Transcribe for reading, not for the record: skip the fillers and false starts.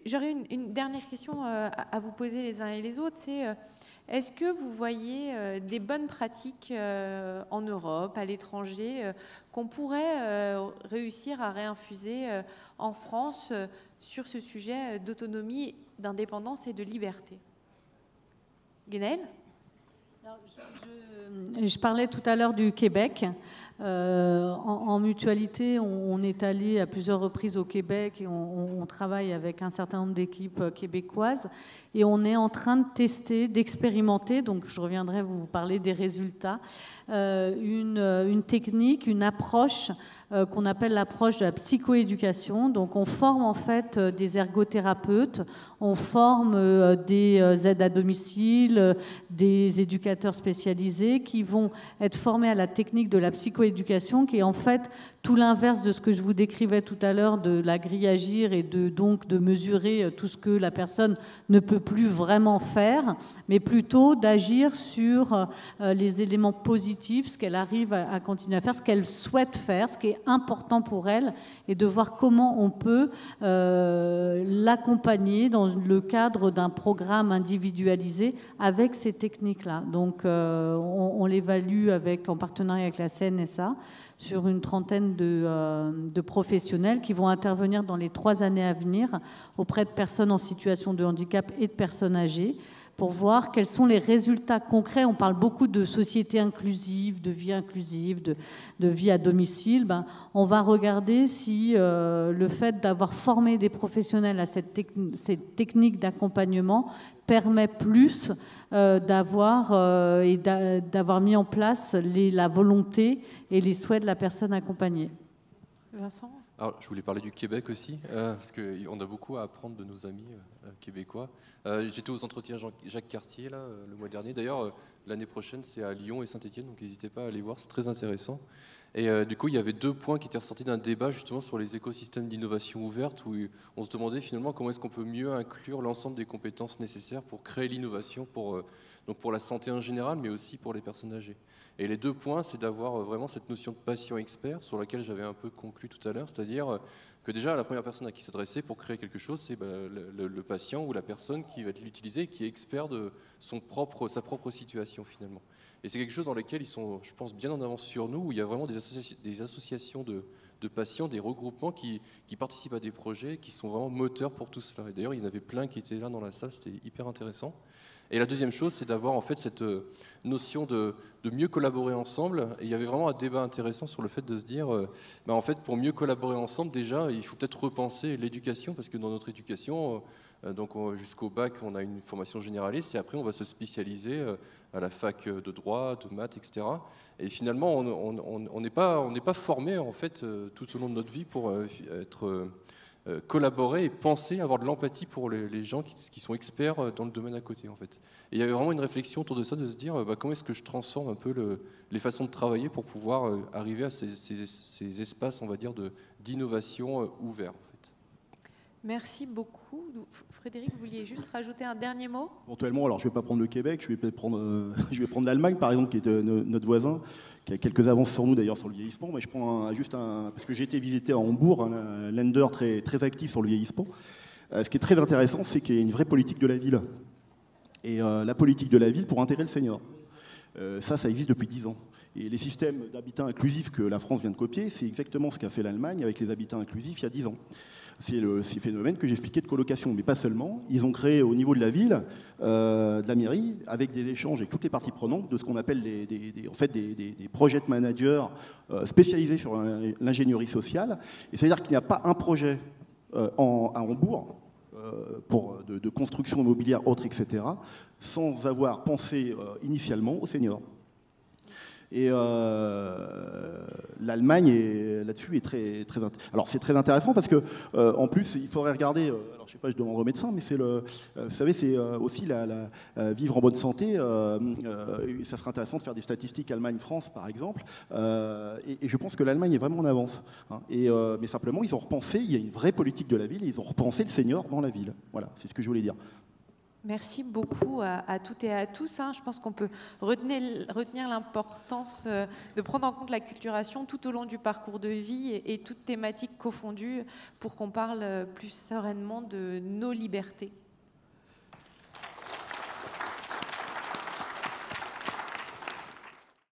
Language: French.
J'aurais une dernière question à vous poser les uns et les autres. C'est est-ce que vous voyez des bonnes pratiques en Europe, à l'étranger, qu'on pourrait réussir à réinfuser en France sur ce sujet d'autonomie, d'indépendance et de liberté? Guénel? Je parlais tout à l'heure du Québec. En mutualité, on est allé à plusieurs reprises au Québec et on travaille avec un certain nombre d'équipes québécoises et on est en train de tester, d'expérimenter, donc je reviendrai vous parler des résultats, une technique, une approche qu'on appelle l'approche de la psychoéducation. Donc on forme en fait des ergothérapeutes, on forme des aides à domicile, des éducateurs spécialisés qui vont être formés à la technique de la psychoéducation, qui est en fait tout l'inverse de ce que je vous décrivais tout à l'heure, de la grille agir et donc de mesurer tout ce que la personne ne peut plus vraiment faire, mais plutôt d'agir sur les éléments positifs, ce qu'elle arrive à continuer à faire, ce qu'elle souhaite faire, ce qui est important pour elle, et de voir comment on peut l'accompagner dans le cadre d'un programme individualisé avec ces techniques-là. Donc on l'évalue en partenariat avec la CNSA sur une trentaine de professionnels qui vont intervenir dans les 3 années à venir auprès de personnes en situation de handicap et de personnes âgées pour voir quels sont les résultats concrets. On parle beaucoup de société inclusive, de vie à domicile. On va regarder si le fait d'avoir formé des professionnels à cette technique d'accompagnement permet plus d'avoir mis en place la volonté et les souhaits de la personne accompagnée. Vincent ? Alors, je voulais parler du Québec aussi, parce qu'on a beaucoup à apprendre de nos amis québécois. J'étais aux entretiens Jacques Cartier là, le mois dernier. D'ailleurs, l'année prochaine, c'est à Lyon et Saint-Étienne, donc n'hésitez pas à aller voir, c'est très intéressant. Et du coup, il y avait 2 points qui étaient ressortis d'un débat justement sur les écosystèmes d'innovation ouverte, où on se demandait finalement comment est-ce qu'on peut mieux inclure l'ensemble des compétences nécessaires pour créer l'innovation, donc pour la santé en général, mais aussi pour les personnes âgées. Et les 2 points, c'est d'avoir vraiment cette notion de patient expert, sur laquelle j'avais un peu conclu tout à l'heure, c'est-à-dire que déjà, la première personne à qui s'adresser pour créer quelque chose, c'est le patient ou la personne qui va l'utiliser, qui est expert de sa propre situation finalement. Et c'est quelque chose dans lequel ils sont, je pense, bien en avance sur nous, où il y a vraiment des associations de patients, des regroupements qui participent à des projets, qui sont vraiment moteurs pour tout cela. Et d'ailleurs, il y en avait plein qui étaient là dans la salle, c'était hyper intéressant. Et la deuxième chose, c'est d'avoir en fait cette notion de mieux collaborer ensemble. Et il y avait vraiment un débat intéressant sur le fait de se dire, en fait, pour mieux collaborer ensemble, déjà, il faut peut-être repenser l'éducation, parce que dans notre éducation, jusqu'au bac, on a une formation généraliste, et après, on va se spécialiser à la fac de droit, de maths, etc. Et finalement, on n'est pas formé en fait tout au long de notre vie pour collaborer et penser, avoir de l'empathie pour les gens qui sont experts dans le domaine à côté en fait. Et il y avait vraiment une réflexion autour de ça, de se dire comment est-ce que je transforme un peu les façons de travailler pour pouvoir arriver à ces espaces, on va dire, d'innovation ouverts en fait. Merci beaucoup. Frédéric, vous vouliez juste rajouter un dernier mot? Éventuellement, alors je ne vais pas prendre le Québec, je vais prendre l'Allemagne par exemple, qui est notre voisin, qui a quelques avances sur nous d'ailleurs sur le vieillissement. Mais je prends parce que j'ai été visiter à Hambourg, un Länder très actif sur le vieillissement. Ce qui est très intéressant, c'est qu'il y a une vraie politique de la ville. Et la politique de la ville pour intégrer le senior. Ça existe depuis 10 ans. Et les systèmes d'habitat inclusif que la France vient de copier, c'est exactement ce qu'a fait l'Allemagne avec les habitats inclusifs il y a 10 ans. C'est le phénomène que j'expliquais de colocation, mais pas seulement. Ils ont créé au niveau de la ville, de la mairie, avec des échanges avec toutes les parties prenantes, de ce qu'on appelle des project managers spécialisés sur l'ingénierie sociale. Et ça veut dire qu'il n'y a pas un projet à Hambourg de construction immobilière autre, etc., sans avoir pensé initialement aux seniors. Et l'Allemagne là-dessus est très alors c'est très intéressant parce que en plus il faudrait regarder. Alors je sais pas, je demanderai au médecin, mais c'est vous savez, c'est aussi vivre en bonne santé. Ça serait intéressant de faire des statistiques Allemagne-France par exemple. Et je pense que l'Allemagne est vraiment en avance. Hein. Mais simplement ils ont repensé. Il y a une vraie politique de la ville. Et ils ont repensé le senior dans la ville. Voilà, c'est ce que je voulais dire. Merci beaucoup à toutes et à tous. Je pense qu'on peut retenir l'importance de prendre en compte la culturation tout au long du parcours de vie et toutes thématiques confondues pour qu'on parle plus sereinement de nos libertés.